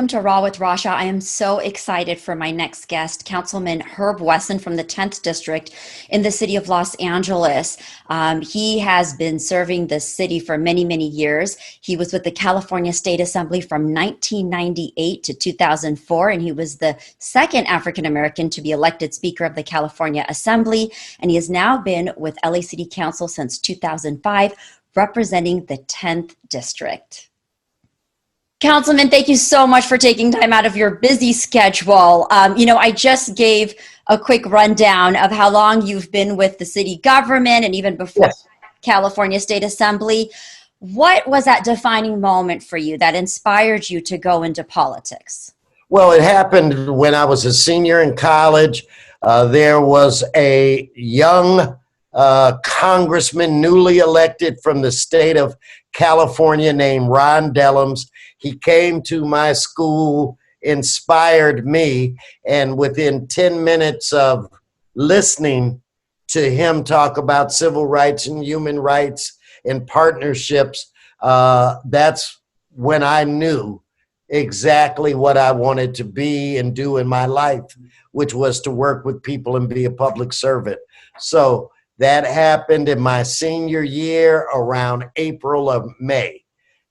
welcome to Raw with Rasha. I am so excited for my next guest, Councilman Herb Wesson from the 10th District in the city of Los Angeles. He has been serving the city for many, many years. He was with the California State Assembly from 1998 to 2004, and he was the second African American to be elected Speaker of the California Assembly. And he has now been with LA City Council since 2005, representing the 10th District. Councilman, thank you so much for taking time out of your busy schedule. I just gave a quick rundown of how long you've been with the city government and even before Yes. California State Assembly. What was that defining moment for you that inspired you to go into politics? Well, it happened when I was a senior in college. There was a young congressman newly elected from the state of California named Ron Dellums. He came to my school, inspired me, and within 10 minutes of listening to him talk about civil rights and human rights and partnerships, that's when I knew exactly what I wanted to be and do in my life, which was to work with people and be a public servant. So that happened in my senior year around April of May.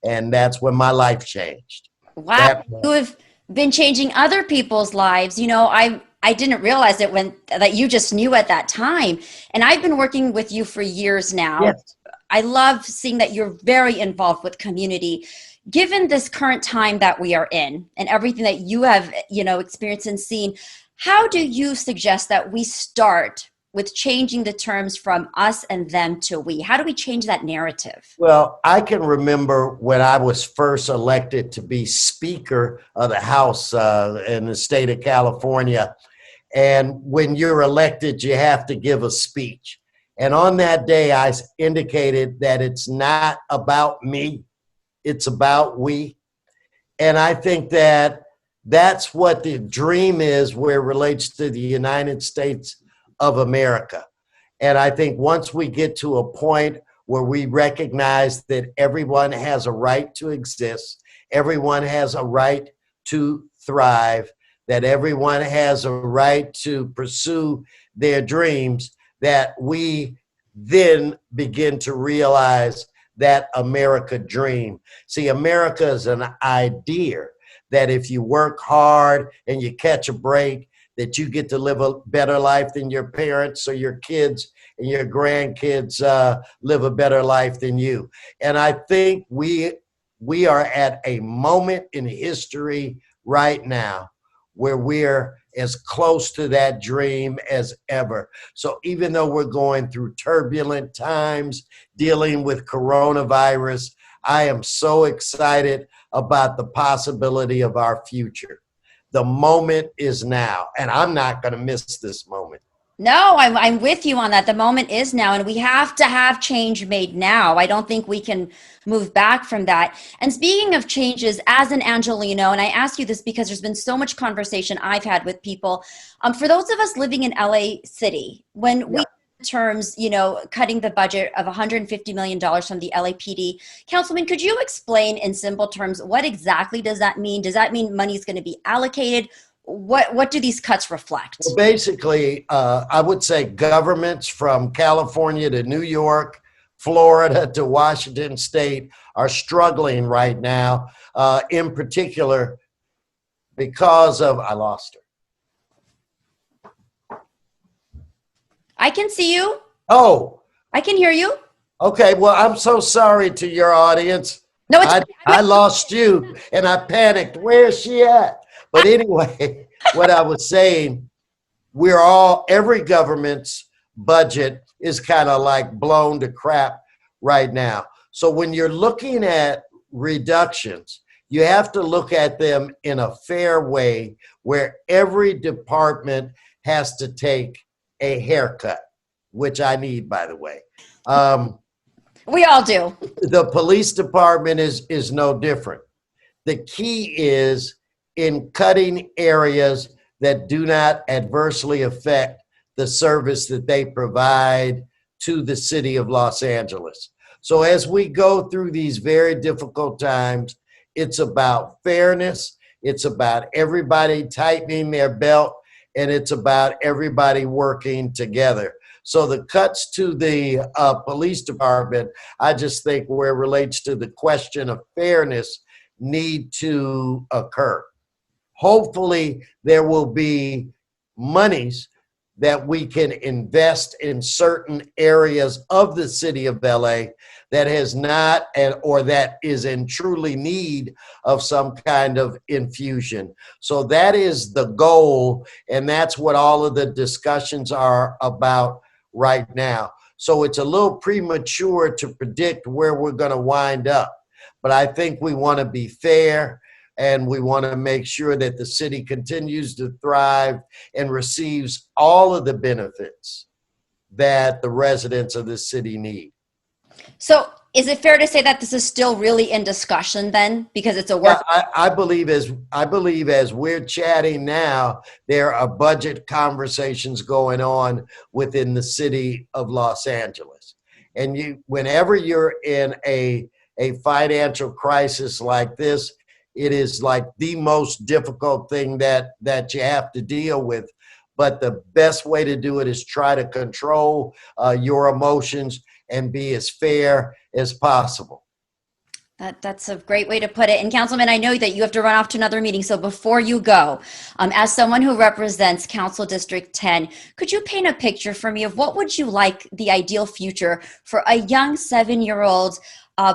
And that's when my life changed. Wow, you have been changing other people's lives. I didn't realize it that you just knew at that time. And I've been working with you for years now. Yes. I love seeing that you're very involved with community. Given this current time that we are in and everything that you have, experienced and seen, how do you suggest that we start with changing the terms from us and them to we? How do we change that narrative? Well, I can remember when I was first elected to be Speaker of the House in the state of California. And when you're elected, you have to give a speech. And on that day, I indicated that it's not about me, it's about we. And I think that that's what the dream is where it relates to the United States of America. And I think once we get to a point where we recognize that everyone has a right to exist, everyone has a right to thrive, that everyone has a right to pursue their dreams, that we then begin to realize that America dream. See, America is an idea that if you work hard and you catch a break, that you get to live a better life than your parents, so your kids and your grandkids live a better life than you. And I think we are at a moment in history right now where we're as close to that dream as ever. So even though we're going through turbulent times, dealing with coronavirus, I am so excited about the possibility of our future. The moment is now, and I'm not going to miss this moment. No, I'm with you on that. The moment is now, and we have to have change made now. I don't think we can move back from that. And speaking of changes, as an Angelino, and I ask you this because there's been so much conversation I've had with people, for those of us living in LA City, when we terms, cutting the budget of $150 million from the LAPD. Councilman, could you explain in simple terms, what exactly does that mean? Does that mean money is going to be allocated? What do these cuts reflect? Well, basically, I would say governments from California to New York, Florida to Washington State are struggling right now, in particular because of, I lost her. I can see you. Oh. I can hear you. Okay, well, I'm so sorry to your audience. No, I lost you and I panicked. Where is she at? But anyway, what I was saying, every government's budget is kind of like blown to crap right now. So when you're looking at reductions, you have to look at them in a fair way where every department has to take a haircut, which I need, by the way. We all do. The police department is no different. The key is in cutting areas that do not adversely affect the service that they provide to the city of Los Angeles. So as we go through these very difficult times, it's about fairness, It's about everybody tightening their belt, and it's about everybody working together. So the cuts to the police department, I just think where it relates to the question of fairness, need to occur. Hopefully, there will be monies that we can invest in certain areas of the city of LA that has not or that is in truly need of some kind of infusion. So that is the goal, and that's what all of the discussions are about right now. So it's a little premature to predict where we're going to wind up, but I think we want to be fair, and we want to make sure that the city continues to thrive and receives all of the benefits that the residents of the city need. So is it fair to say that this is still really in discussion then, because it's a work? Yeah, I believe as we're chatting now, there are budget conversations going on within the city of Los Angeles. And whenever you're in a financial crisis like this, it is like the most difficult thing that you have to deal with. But the best way to do it is try to control your emotions and be as fair as possible. That's a great way to put it. And Councilman, I know that you have to run off to another meeting. So before you go, as someone who represents Council District 10, could you paint a picture for me of what would you like the ideal future for a young 7-year-old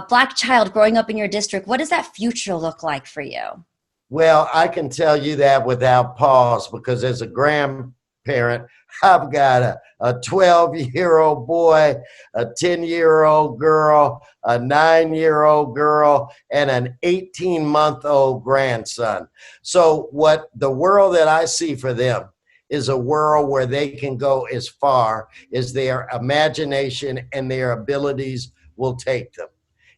Black child growing up in your district? What does that future look like for you? Well, I can tell you that without pause, because as a grandparent, I've got a 12-year-old boy, a 10-year-old girl, a 9-year-old girl, and an 18-month-old grandson. So what the world that I see for them is a world where they can go as far as their imagination and their abilities will take them.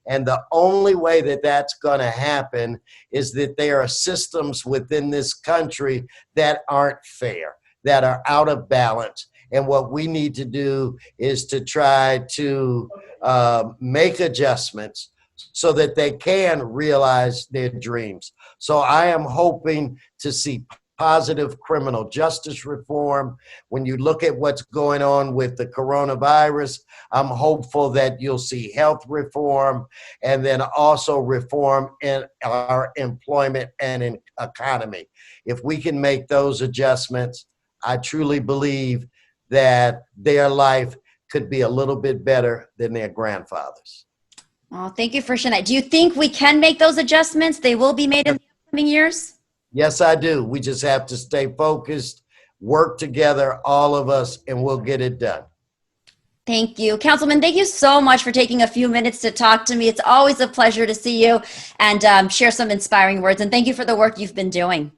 And the only way that that's going to happen is that there are systems within this country that aren't fair, that are out of balance. And what we need to do is to try to make adjustments so that they can realize their dreams. So I am hoping to see positive criminal justice reform. When you look at what's going on with the coronavirus, I'm hopeful that you'll see health reform, and then also reform in our employment and in economy. If we can make those adjustments, I truly believe that their life could be a little bit better than their grandfathers. Well, thank you for sharing that. Do you think we can make those adjustments? They will be made in the upcoming years? Yes, I do. We just have to stay focused, work together, all of us, and we'll get it done. Thank you. Councilman, thank you so much for taking a few minutes to talk to me. It's always a pleasure to see you and share some inspiring words. And thank you for the work you've been doing.